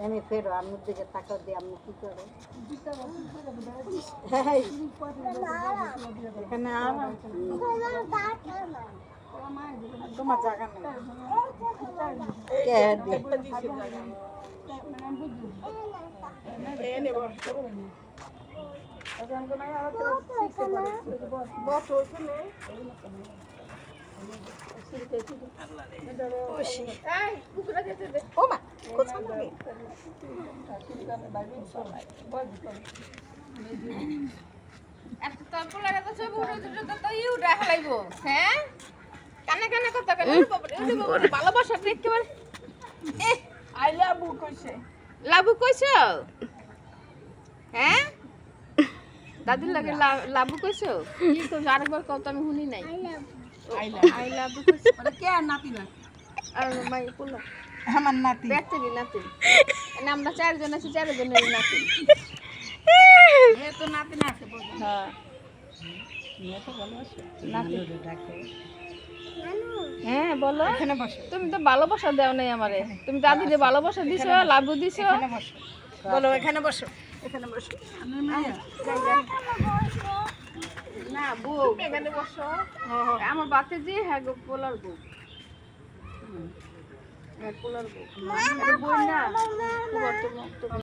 আমি ফেরো আমার দিকে তাকাও দিয়ে আমি কি করে এখানে তোমার জায়গা ভালোবাসা একেবারে লাভু কইছ হ্যাঁ দাদির লাগে লাভু কইছ কি কইছ আরেকবার কও তো আমি শুনি নাই আই লাভ কইছ কে নাতি না আর মাই পোলা আমার নাতি ব্যাটারি নাতি আমরা চারজন আছি চারজনের নাতি এ তো নাতি না আছে হ্যাঁ নিয়ে তো ভালো আছে নাতি ডাকে হ্যাঁ বলো এখানে বসো তুমি তো ভালোবাসা দাও নাই আমারে তুমি দাদিরে ভালোবাসা দিছো লাভু দিছো এখানে বসো বলো এখানে বসো এখানে বসো না বউ এখানে বসো আমার বাতে যে হ্যাঁ গো পোলার বউ হ্যাঁ পোলার বউ বই না